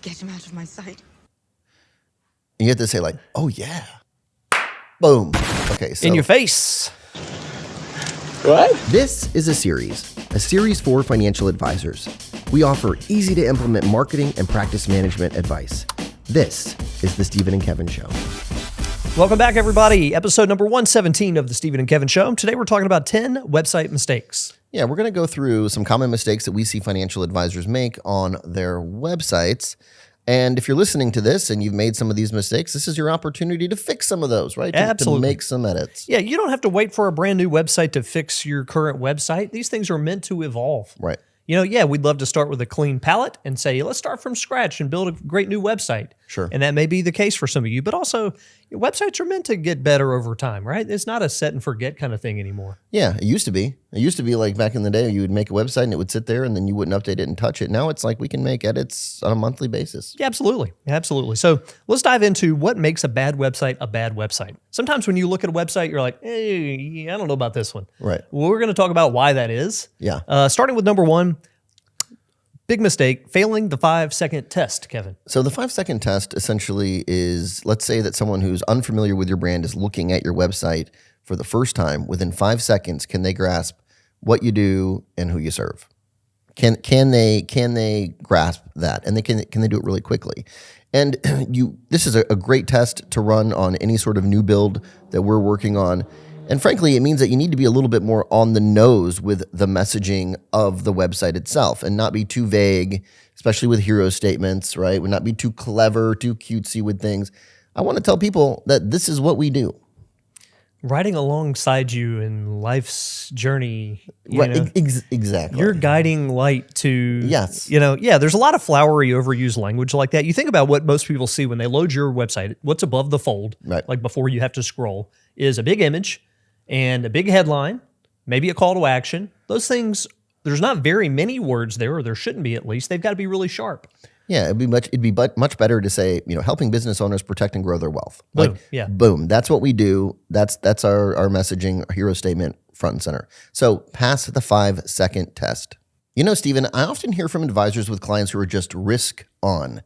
Get him out of my sight. And you have to say like, oh yeah. Boom. Okay, so In your face. What? this is a series for financial advisors. We offer easy to implement marketing and practice management advice. This is the Stephen and Kevin Show. Welcome back, everybody. Episode number 117 of the Stephen and Kevin Show. Today we're talking about 10 website mistakes. Yeah, we're going to go through some common mistakes that we see financial advisors make on their websites. And if you're listening to this and you've made some of these mistakes, this is your opportunity to fix some of those, right? Absolutely. To make some edits. Yeah, you don't have to wait for a brand new website to fix your current website. These things are meant to evolve. Right. You know, yeah, we'd love to start with a clean palette and say, let's start from scratch and build a great new website. Sure. And that may be the case for some of you, but also your websites are meant to get better over time, right? It's not a set and forget kind of thing anymore. Yeah, it used to be. It used to be like back in the day, you would make a website and it would sit there and then you wouldn't update it and touch it. Now it's like we can make edits on a monthly basis. Yeah, absolutely. Absolutely. So let's dive into what makes a bad website a bad website. Sometimes when you look at a website, you're like, hey, I don't know about this one. Right. Well, we're going to talk about why that is. Yeah. Starting with number one, big mistake, failing the 5-second test, Kevin. So the 5-second test essentially is, let's say that someone who's unfamiliar with your brand is looking at your website for the first time. Within 5 seconds, can they grasp what you do and who you serve? Can they grasp that? And can they do it really quickly? And this is a great test to run on any sort of new build that we're working on. And frankly, it means that you need to be a little bit more on the nose with the messaging of the website itself and not be too vague, especially with hero statements, right? Would not be too clever, too cutesy with things. I want to tell people that this is what we do. Riding alongside you in life's journey. Right, exactly. Your guiding light to, Yes. There's a lot of flowery overused language like that. You think about what most people see when they load your website, what's above the fold, Right. like before you have to scroll, is a big image and a big headline, maybe a call to action. Those things, there's not very many words there, or there shouldn't be at least. They've got to be really sharp. Yeah, it'd be much better to say, helping business owners protect and grow their wealth. Boom, yeah. Boom. That's what we do. That's our messaging, our hero statement, front and center. So pass the 5-second test. Stephen, I often hear from advisors with clients who are just risk on.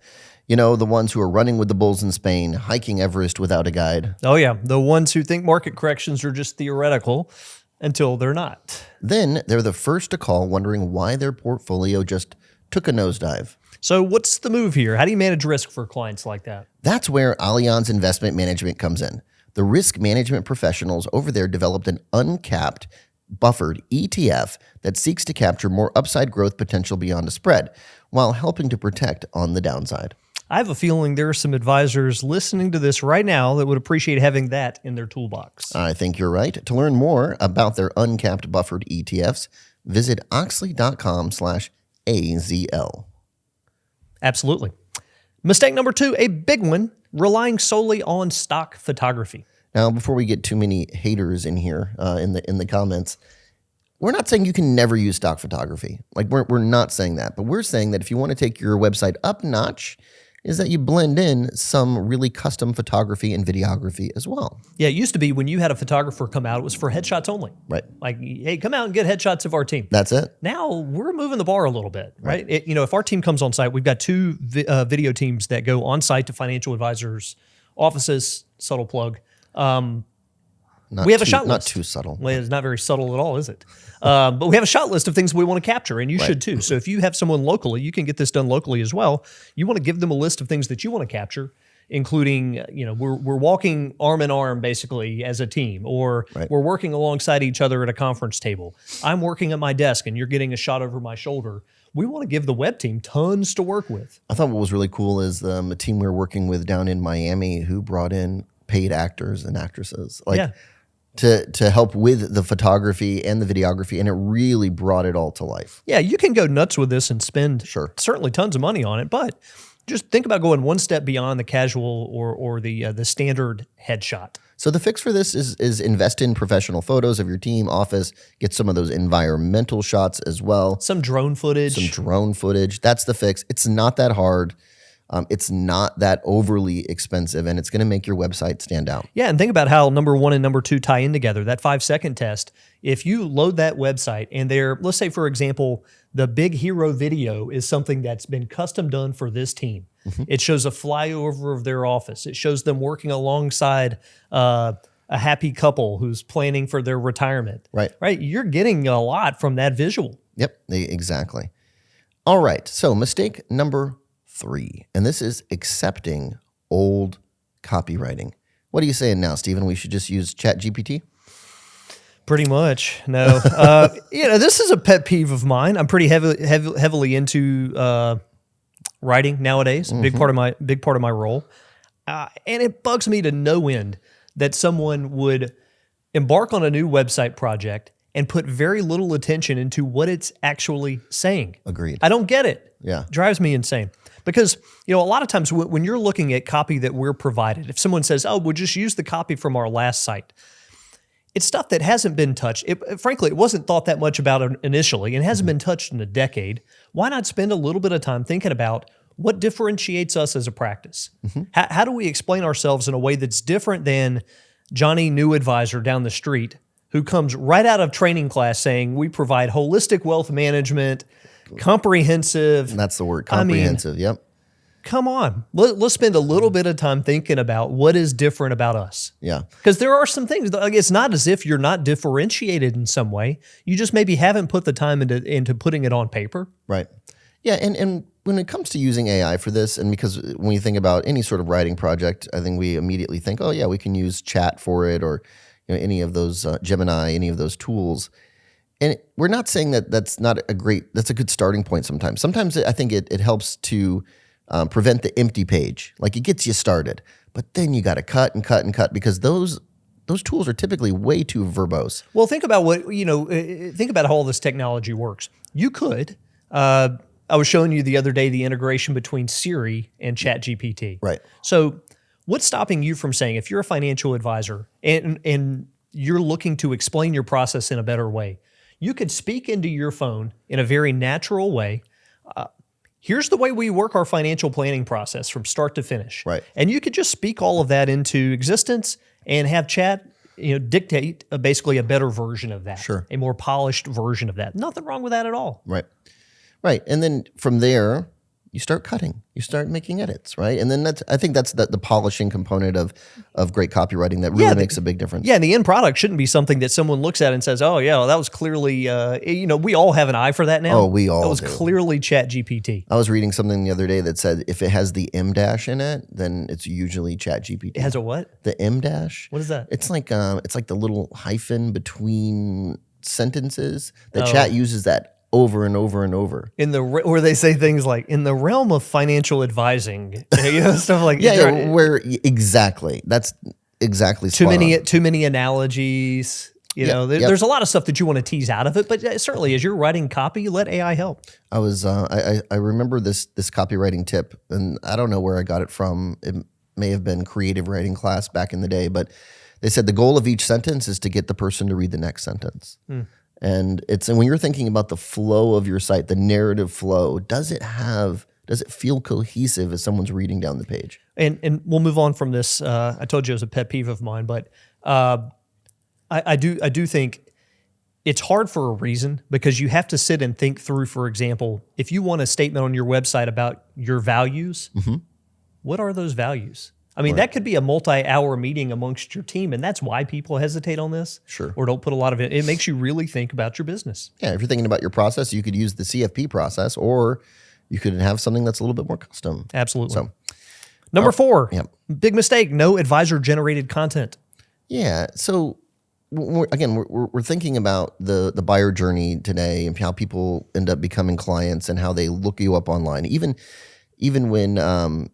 The ones who are running with the bulls in Spain, hiking Everest without a guide. Oh yeah, the ones who think market corrections are just theoretical until they're not. Then they're the first to call wondering why their portfolio just took a nosedive. So what's the move here? How do you manage risk for clients like that? That's where Allianz Investment Management comes in. The risk management professionals over there developed an uncapped, buffered ETF that seeks to capture more upside growth potential beyond a spread, while helping to protect on the downside. I have a feeling there are some advisors listening to this right now that would appreciate having that in their toolbox. I think you're right. To learn more about their uncapped buffered ETFs, visit oxley.com/AZL. Absolutely. Mistake number 2, a big one, relying solely on stock photography. Now, before we get too many haters in here in the comments, we're not saying you can never use stock photography. Like we're not saying that, but we're saying that if you want to take your website up notch, is that you blend in some really custom photography and videography as well. Yeah, it used to be when you had a photographer come out, it was for headshots only. Right. Like, hey, come out and get headshots of our team. That's it. Now we're moving the bar a little bit, right? If our team comes on site, we've got 2 video teams that go on site to financial advisors' offices, subtle plug. We have a shot list. Not too subtle. Well, it's not very subtle at all, is it? But we have a shot list of things we want to capture, and you should too. So if you have someone locally, you can get this done locally as well. You want to give them a list of things that you want to capture, including, we're walking arm in arm basically as a team, or we're working alongside each other at a conference table. I'm working at my desk and you're getting a shot over my shoulder. We want to give the web team tons to work with. I thought what was really cool is a team we were working with down in Miami who brought in paid actors and actresses. To help with the photography and the videography, and it really brought it all to life. Yeah, you can go nuts with this and spend certainly tons of money on it, but just think about going one step beyond the casual or the standard headshot. So the fix for this is invest in professional photos of your team, office, get some of those environmental shots as well. Some drone footage. That's the fix. It's not that hard. It's not that overly expensive, and it's going to make your website stand out. Yeah, and think about how number 1 and number 2 tie in together. That 5-second test, if you load that website and let's say, for example, the big hero video is something that's been custom done for this team. It shows a flyover of their office. It shows them working alongside a happy couple who's planning for their retirement. Right. You're getting a lot from that visual. Yep, exactly. All right, so mistake number 3, and this is accepting old copywriting. What are you saying now, Stephen? We should just use ChatGPT? Pretty much. No. This is a pet peeve of mine. I'm pretty heavily into writing nowadays. Big part of my role. And it bugs me to no end that someone would embark on a new website project and put very little attention into what it's actually saying. Agreed. I don't get it. Yeah. It drives me insane. Because, a lot of times when you're looking at copy that we're provided, if someone says, oh, we'll just use the copy from our last site, it's stuff that hasn't been touched. Frankly, it wasn't thought that much about initially and hasn't been touched in a decade. Why not spend a little bit of time thinking about what differentiates us as a practice? How do we explain ourselves in a way that's different than Johnny, new advisor down the street, who comes right out of training class saying we provide holistic wealth management, comprehensive. And that's the word, comprehensive. Yep. Come on. Let's spend a little bit of time thinking about what is different about us. Yeah. Because there are some things, it's not as if you're not differentiated in some way. You just maybe haven't put the time into putting it on paper. Right. Yeah, and when it comes to using AI for this, and because when you think about any sort of writing project, I think we immediately think, oh yeah, we can use chat for it, or any of those Gemini, any of those tools. And we're not saying that that's a good starting point sometimes. Sometimes I think it helps to prevent the empty page. Like, it gets you started, but then you got to cut and cut and cut, because those tools are typically way too verbose. Well, think about think about how all this technology works. You could, I was showing you the other day the integration between Siri and ChatGPT. Right. So what's stopping you from saying, if you're a financial advisor and you're looking to explain your process in a better way, you could speak into your phone in a very natural way. Here's the way we work our financial planning process from start to finish. Right. And you could just speak all of that into existence and have chat, dictate basically a better version of that. Sure. A more polished version of that. Nothing wrong with that at all. Right. Right. And then from there, you start cutting, you start making edits, right? And then I think that's the polishing component of great copywriting that really makes a big difference. Yeah, and the end product shouldn't be something that someone looks at and says, oh yeah, well, that was clearly, we all have an eye for that now. Oh, we all That was do. clearly ChatGPT. I was reading something the other day that said if it has the M dash in it, then it's usually ChatGPT. It has a what? The M dash. What is that? It's like the little hyphen between sentences that chat uses that over and over and over. Where they say things like, in the realm of financial advising, stuff like exactly. That's exactly too many analogies. There's a lot of stuff that you want to tease out of it, but certainly as you're writing copy, let AI help. I was I remember this copywriting tip, and I don't know where I got it from. It may have been creative writing class back in the day, but they said the goal of each sentence is to get the person to read the next sentence. And when you're thinking about the flow of your site, the narrative flow, does it feel cohesive as someone's reading down the page? And we'll move on from this. I told you it was a pet peeve of mine, but I do think it's hard for a reason, because you have to sit and think through, for example, if you want a statement on your website about your values, what are those values? I mean, that could be a multi-hour meeting amongst your team, and that's why people hesitate on this. Sure. Or don't put a lot of it. It makes you really think about your business. Yeah, if you're thinking about your process, you could use the CFP process, or you could have something that's a little bit more custom. Absolutely. So, Number 4, yep. Big mistake, no advisor-generated content. Yeah, so we're thinking about the buyer journey today and how people end up becoming clients and how they look you up online, even when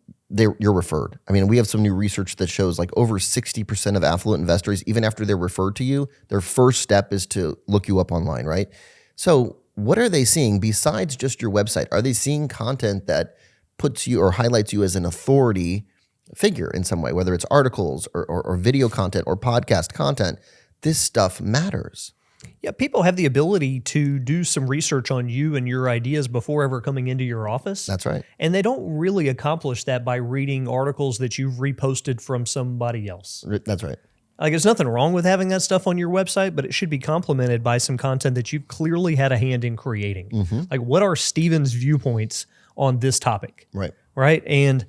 you're referred. I mean, we have some new research that shows like over 60% of affluent investors, even after they're referred to you, their first step is to look you up online, right? So what are they seeing besides just your website? Are they seeing content that puts you or highlights you as an authority figure in some way, whether it's articles or video content or podcast content? This stuff matters. Yeah, people have the ability to do some research on you and your ideas before ever coming into your office. That's right. And they don't really accomplish that by reading articles that you've reposted from somebody else. That's right. Like, there's nothing wrong with having that stuff on your website, but it should be complemented by some content that you've clearly had a hand in creating. Like, what are Steven's viewpoints on this topic? Right. Right? And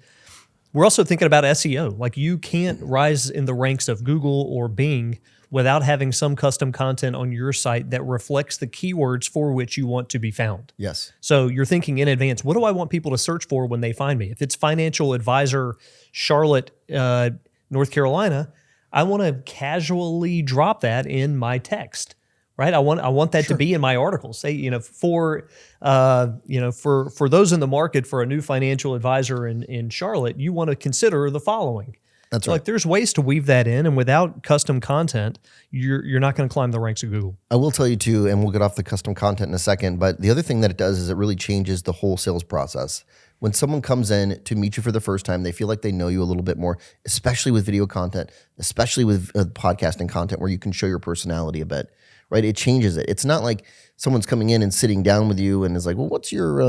we're also thinking about SEO. Like, you can't rise in the ranks of Google or Bing without having some custom content on your site that reflects the keywords for which you want to be found. Yes. So you're thinking in advance, what do I want people to search for when they find me? If it's financial advisor, Charlotte, North Carolina, I want to casually drop that in my text, right? I want that to be in my articles. Say, for those in the market for a new financial advisor in Charlotte, you want to consider the following. That's So, right. like, there's ways to weave that in, and without custom content, you're not going to climb the ranks of Google. I will tell you too, and we'll get off the custom content in a second, but the other thing that it does is it really changes the whole sales process. When someone comes in to meet you for the first time, they feel like they know you a little bit more, especially with video content, especially with podcasting content where you can show your personality a bit, right? It changes it. It's not like someone's coming in and sitting down with you and is like, well, what's your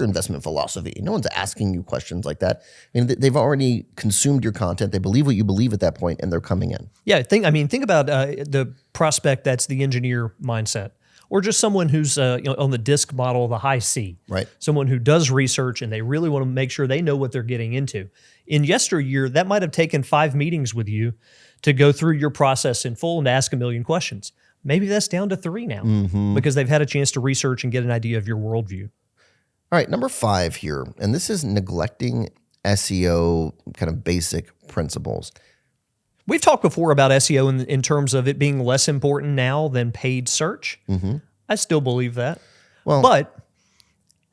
investment philosophy? No one's asking you questions like that. I mean, they've already consumed your content. They believe what you believe at that point, and they're coming in. Yeah, think about the prospect that's the engineer mindset, or just someone who's on the DISC model, the high C. Right. Someone who does research and they really want to make sure they know what they're getting into. In yesteryear, that might have taken 5 meetings with you to go through your process in full and ask a million questions. Maybe that's down to 3 now because they've had a chance to research and get an idea of your worldview. All right, number 5 here, and this is neglecting SEO kind of basic principles. We've talked before about SEO in terms of it being less important now than paid search. I still believe that. Well, but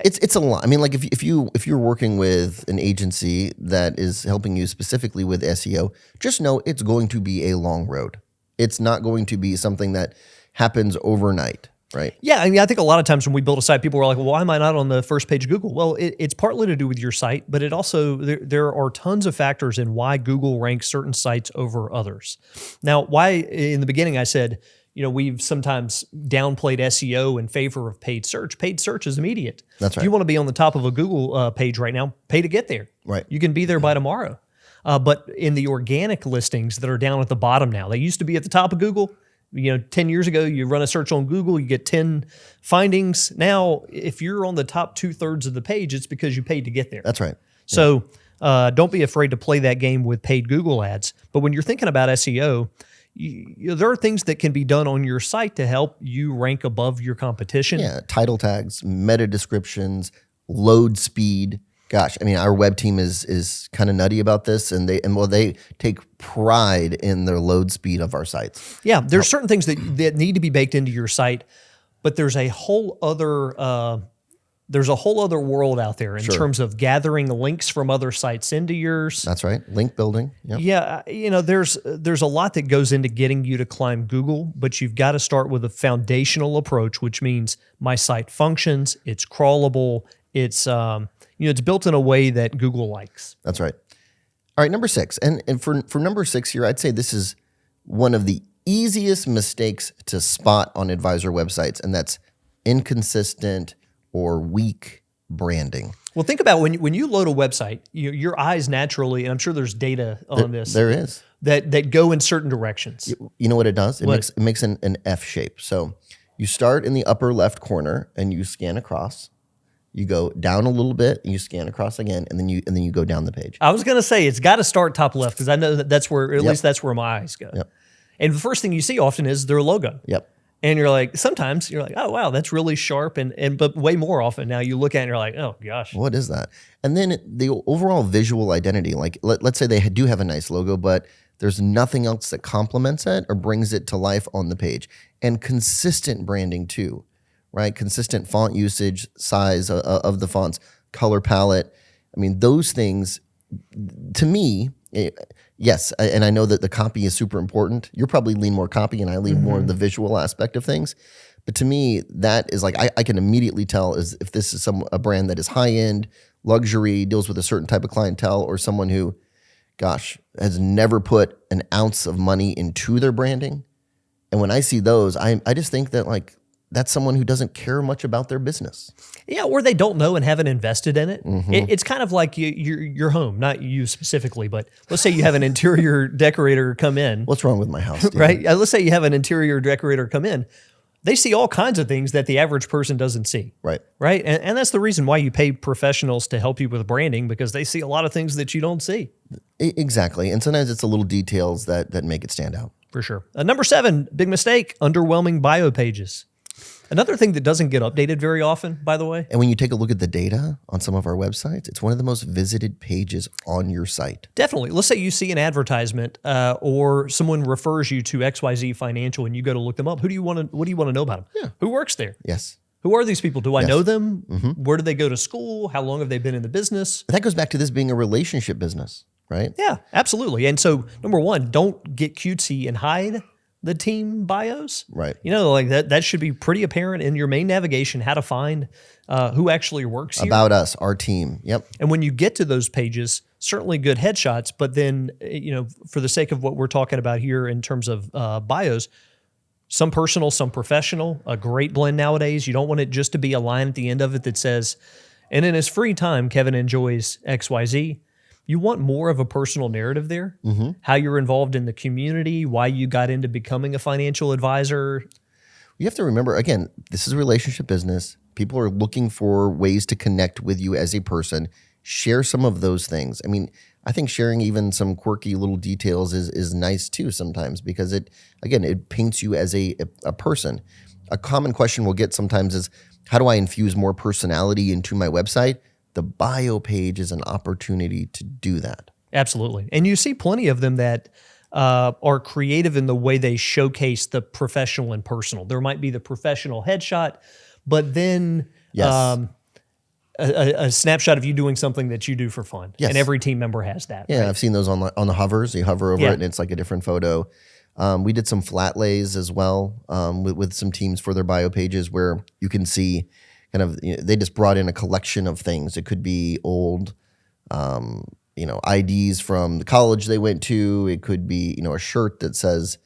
it's a lot. I mean, like if you're working with an agency that is helping you specifically with SEO, just know it's going to be a long road. It's not going to be something that happens overnight, right? yeah, I think a lot of times when we build a site, people are like, well, why am I not on the first page of Google? Well, it's partly to do with your site, but it also, there are tons of factors in why Google ranks certain sites over others. Now, why in the beginning I said, we've sometimes downplayed SEO in favor of paid search. Paid search is immediate. That's right. If you want to be on the top of a Google page right now, pay to get there. Right. You can be there by tomorrow. But in the organic listings that are down at the bottom now, they used to be at the top of Google. 10 years ago, you run a search on Google, you get 10 findings. Now, if you're on the top 2/3 of the page, it's because you paid to get there. That's right. So don't be afraid to play that game with paid Google ads. But when you're thinking about SEO, there are things that can be done on your site to help you rank above your competition. Yeah, title tags, meta descriptions, load speed. Gosh, I mean, our web team is kind of nutty about this, and they take pride in their load speed of our sites. Yeah, there's certain things that need to be baked into your site, but there's a whole other world out there in terms of gathering links from other sites into yours. That's right. Link building. Yep. Yeah, there's a lot that goes into getting you to climb Google, but you've got to start with a foundational approach, which means my site functions, it's crawlable, it's it's built in a way that Google likes. That's right. All right, number 6. And for number 6 here, I'd say this is one of the easiest mistakes to spot on advisor websites, and that's inconsistent or weak branding. Well, think about when you load a website, your eyes naturally, and I'm sure there's data on this. There is. That go in certain directions. You know what it does? It makes an F shape. So you start in the upper left corner and you scan across. You go down a little bit, and you scan across again, and then you go down the page. I was going to say it's got to start top left because I know that's where, at least that's where my eyes go. Yep. And the first thing you see often is their logo. Yep. And sometimes you're like, oh wow, that's really sharp, but way more often now you look at it and you're like, oh gosh, what is that? And then the overall visual identity, like let's say they do have a nice logo, but there's nothing else that complements it or brings it to life on the page. And consistent branding too. Right? Consistent font usage, size of the fonts, color palette. I mean, those things, to me, yes, and I know that the copy is super important. You're probably lean more copy, and I lean more the visual aspect of things. But to me, that is like, I can immediately tell is if this is a brand that is high-end, luxury, deals with a certain type of clientele, or someone who, gosh, has never put an ounce of money into their branding. And when I see those, I just think that like that's someone who doesn't care much about their business. Yeah, or they don't know and haven't invested in it. It's kind of like your home, not you specifically, but let's say you have an interior decorator come in. What's wrong with my house, Steven? Right? Let's say you have an interior decorator come in. They see all kinds of things that the average person doesn't see. Right. Right? And that's the reason why you pay professionals to help you with branding, because they see a lot of things that you don't see. Exactly. And sometimes it's the little details that make it stand out. For sure. Number 7, big mistake, underwhelming bio pages. Another thing that doesn't get updated very often, by the way. And when you take a look at the data on some of our websites, it's one of the most visited pages on your site. Definitely. Let's say you see an advertisement or someone refers you to XYZ Financial and you go to look them up. What do you want to know about them? Yeah. Who works there? Yes. Who are these people? Do I know them? Mm-hmm. Where do they go to school? How long have they been in the business? That goes back to this being a relationship business, right? Yeah, absolutely. And so, number 1, don't get cutesy and hide the team bios. Right. You know, like that should be pretty apparent in your main navigation, how to find who actually works here. About us, our team. Yep. And when you get to those pages, certainly good headshots, but then, for the sake of what we're talking about here in terms of bios, some personal, some professional, a great blend nowadays. You don't want it just to be a line at the end of it that says, and in his free time, Kevin enjoys XYZ. You want more of a personal narrative there, how you're involved in the community, why you got into becoming a financial advisor. You have to remember, again, this is a relationship business. People are looking for ways to connect with you as a person. Share some of those things. I mean, I think sharing even some quirky little details is nice too sometimes, because it paints you as a person. A common question we'll get sometimes is, how do I infuse more personality into my website? The bio page is an opportunity to do that. Absolutely. And you see plenty of them that are creative in the way they showcase the professional and personal. There might be the professional headshot, but then a snapshot of you doing something that you do for fun. Yes. And every team member has that. Yeah, right? I've seen those on the hovers. You hover over it and it's like a different photo. We did some flat lays as well with some teams for their bio pages where you can see kind of, they just brought in a collection of things. It could be old, IDs from the college they went to. It could be, a shirt that says,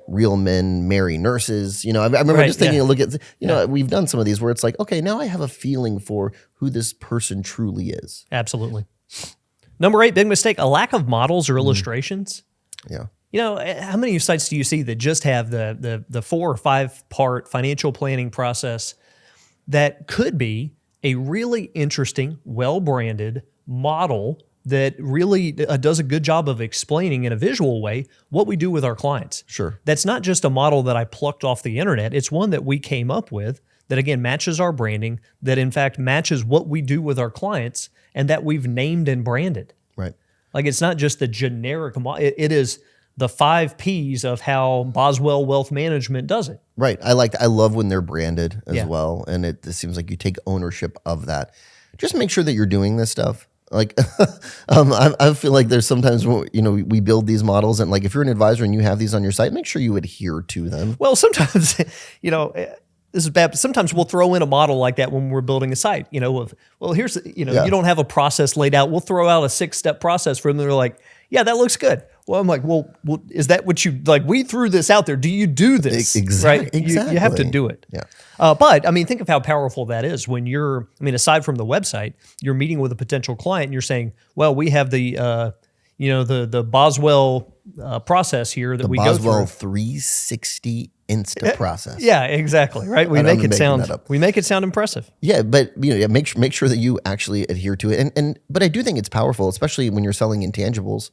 real men marry nurses. I remember just taking a look at, we've done some of these where it's like, okay, now I have a feeling for who this person truly is. Absolutely. Number 8, big mistake, a lack of models or illustrations. Yeah. How many sites do you see that just have the 4 or 5 part financial planning process that could be a really interesting, well-branded model that really does a good job of explaining in a visual way what we do with our clients? Sure. That's not just a model that I plucked off the internet. It's one that we came up with that, again, matches our branding, that in fact matches what we do with our clients and that we've named and branded. Right. Like, it's not just the generic model. It is the 5 Ps of how Boswell Wealth Management does it. Right. I love when they're branded as well. And it seems like you take ownership of that. Just make sure that you're doing this stuff. Like, I feel like there's sometimes, we build these models and like, if you're an advisor and you have these on your site, make sure you adhere to them. Well, sometimes, this is bad, but sometimes we'll throw in a model like that when we're building a site, here's, you don't have a process laid out. We'll throw out a 6-step process for them. They're like, yeah, that looks good. Well, I'm like, well, is that what you, like, we threw this out there. Do you do this? Exactly. Right? You have to do it. Yeah. But think of how powerful that is when you're, aside from the website, you're meeting with a potential client and you're saying, well, we have the Boswell process here that we go through. The Boswell 360 Insta process. Yeah, exactly. Right. We make it sound impressive. Yeah, but make sure that you actually adhere to it. But I do think it's powerful, especially when you're selling intangibles.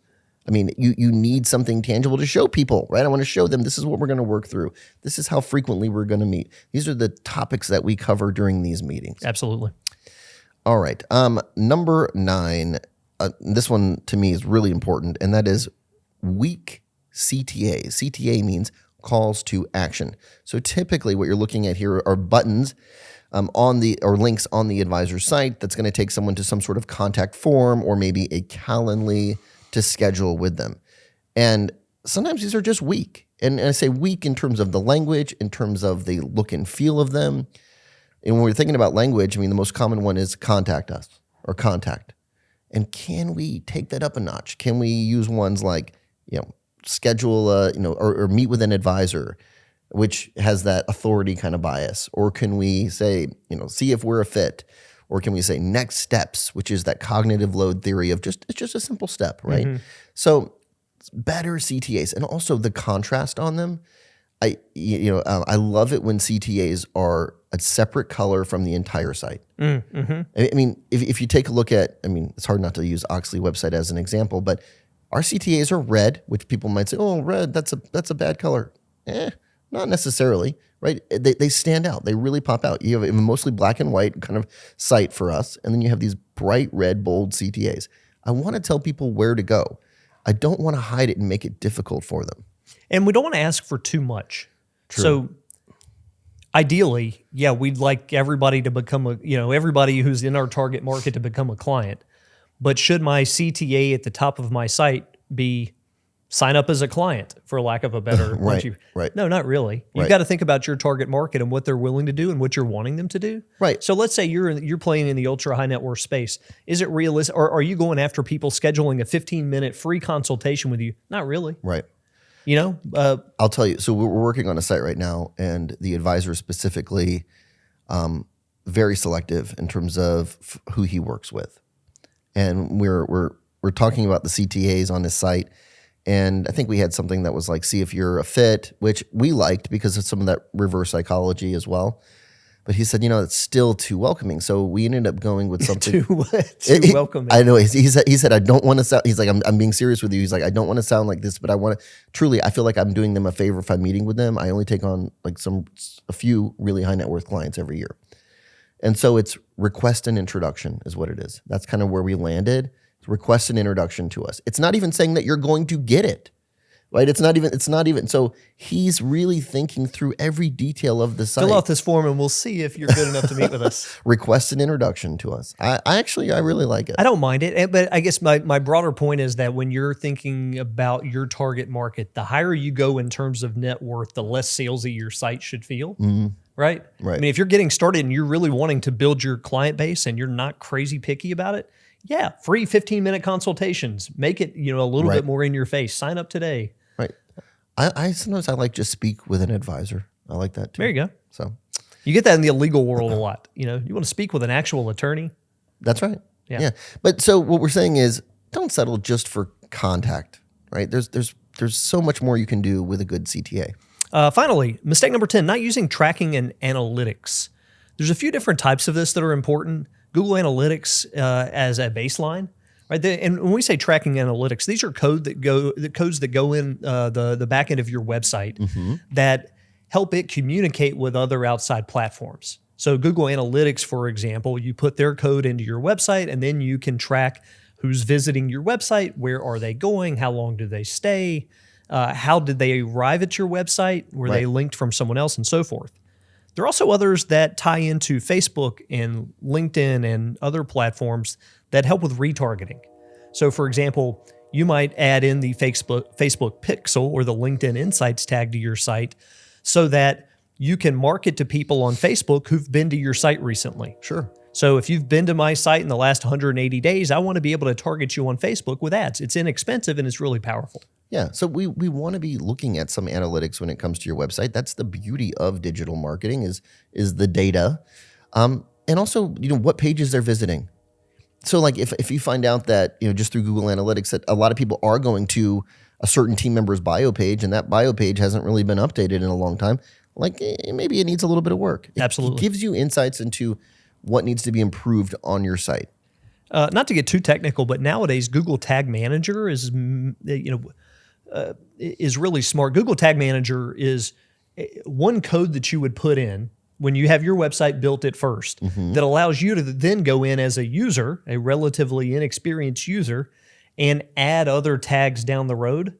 You need something tangible to show people, right? I want to show them this is what we're going to work through. This is how frequently we're going to meet. These are the topics that we cover during these meetings. Absolutely. All right. Number 9, this one to me is really important, and that is weak CTA. CTA means calls to action. So typically what you're looking at here are buttons or links on the advisor's site that's going to take someone to some sort of contact form or maybe a Calendly to schedule with them. And sometimes these are just weak. And I say weak in terms of the language, in terms of the look and feel of them. And when we're thinking about language, the most common one is contact us or contact. And can we take that up a notch? Can we use ones like, schedule a, or meet with an advisor, which has that authority kind of bias? Or can we say, see if we're a fit? Or can we say next steps, which is that cognitive load theory of it's just a simple step, right? Mm-hmm. So better CTAs, and also the contrast on them. I love it when CTAs are a separate color from the entire site. Mm-hmm. I mean, if you take a look at, it's hard not to use Oxley website as an example, but our CTAs are red, which people might say, oh, red, that's a bad color. Not necessarily, right? They stand out. They really pop out. You have a mostly black and white kind of site for us, and then you have these bright red, bold CTAs. I want to tell people where to go. I don't want to hide it and make it difficult for them. And we don't want to ask for too much. True. So ideally, we'd like everybody to become everybody who's in our target market to become a client. But should my CTA at the top of my site be sign up as a client, for lack of a better right. No, not really. You've got to think about your target market and what they're willing to do and what you're wanting them to do. Right. So let's say you're playing in the ultra high net worth space. Is it realistic, or are you going after people scheduling a 15-minute free consultation with you? Not really. Right. I'll tell you. So we're working on a site right now, and the advisor is specifically very selective in terms of who he works with, and we're talking about the CTAs on his site. And I think we had something that was like, see if you're a fit, which we liked because of some of that reverse psychology as well. But he said, it's still too welcoming. So we ended up going with something too welcoming. I know. He said, I don't want to sound, he's like, I'm being serious with you. He's like, I don't want to sound like this, but I want to truly, I feel like I'm doing them a favor if I'm meeting with them. I only take on like a few really high net worth clients every year. And so it's request an introduction is what it is. That's kind of where we landed. Request an introduction to us. It's not even saying that you're going to get it, right? It's not even. So he's really thinking through every detail of the site. Fill out this form and we'll see if you're good enough to meet with us. Request an introduction to us. I really like it. I don't mind it, but I guess my broader point is that when you're thinking about your target market, the higher you go in terms of net worth, the less salesy your site should feel. Mm-hmm. Right? Right. I mean, if you're getting started and you're really wanting to build your client base and you're not crazy picky about it, free 15-minute consultations. Make it, a little bit more in your face. Sign up today. Right. I sometimes I like just speak with an advisor. I like that too. There you go. So you get that in the legal world a lot. You want to speak with an actual attorney. That's right. Yeah. But so what we're saying is don't settle just for contact, right? There's so much more you can do with a good CTA. Finally, mistake number 10, not using tracking and analytics. There's a few different types of this that are important. Google Analytics as a baseline, right? And when we say tracking analytics, these are codes that go in the back end of your website that help it communicate with other outside platforms. So Google Analytics, for example, you put their code into your website, and then you can track who's visiting your website, where are they going, how long do they stay, how did they arrive at your website, were they linked from someone else, and so forth. There are also others that tie into Facebook and LinkedIn and other platforms that help with retargeting. So for example, you might add in the Facebook Pixel or the LinkedIn Insights tag to your site so that you can market to people on Facebook who've been to your site recently. Sure. So if you've been to my site in the last 180 days, I want to be able to target you on Facebook with ads. It's inexpensive and it's really powerful. Yeah, so we want to be looking at some analytics when it comes to your website. That's the beauty of digital marketing is the data, and also what pages they're visiting. So like if you find out that just through Google Analytics that a lot of people are going to a certain team member's bio page and that bio page hasn't really been updated in a long time, like maybe it needs a little bit of work. Absolutely, it gives you insights into what needs to be improved on your site. Not to get too technical, but nowadays Google Tag Manager is really smart. Google Tag Manager is one code that you would put in when you have your website built at first that allows you to then go in as a user, a relatively inexperienced user, and add other tags down the road.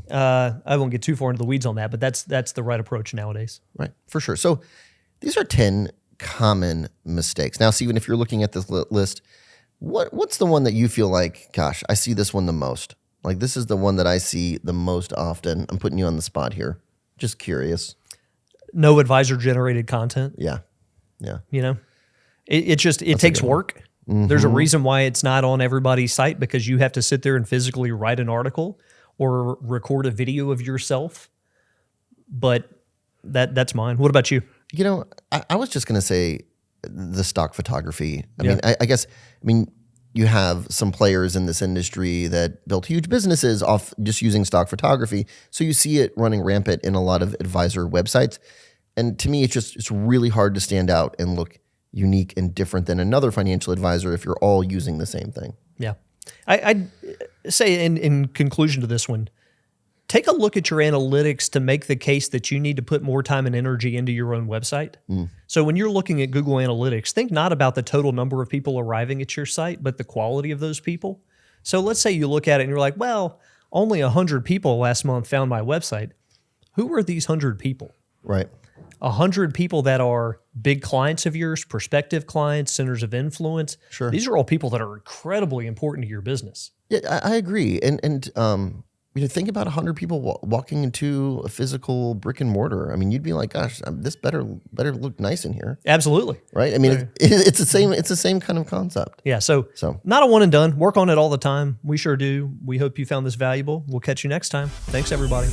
I won't get too far into the weeds on that, but that's the right approach nowadays. Right, for sure. So these are 10 common mistakes. Now, Stephen, if you're looking at this list, what's the one that you feel like, gosh, I see this one the most? Like, this is the one that I see the most often. I'm putting you on the spot here. Just curious. No advisor-generated content. Yeah. It takes work. There's a reason why it's not on everybody's site, because you have to sit there and physically write an article or record a video of yourself. But that's mine. What about you? You know, I was just going to say the stock photography. I Yeah. mean, you have some players in this industry that built huge businesses off just using stock photography. So you see it running rampant in a lot of advisor websites. And to me, it's really hard to stand out and look unique and different than another financial advisor if you're all using the same thing. Yeah. I'd say in conclusion to this one, take a look at your analytics to make the case that you need to put more time and energy into your own website. So when you're looking at Google Analytics, think not about the total number of people arriving at your site, but the quality of those people. So let's say you look at it and you're like, well, only 100 people last month found my website. Who are these 100 people? Right. 100 people that are big clients of yours, prospective clients, centers of influence. Sure. These are all people that are incredibly important to your business. Yeah, I agree. And think about 100 people walking into a physical brick and mortar. I mean, you'd be like, gosh, this better look nice in here. Absolutely. Right. I mean, it's the same. It's the same kind of concept. Yeah. So not a one and done. Work on it all the time. We sure do. We hope you found this valuable. We'll catch you next time. Thanks, everybody.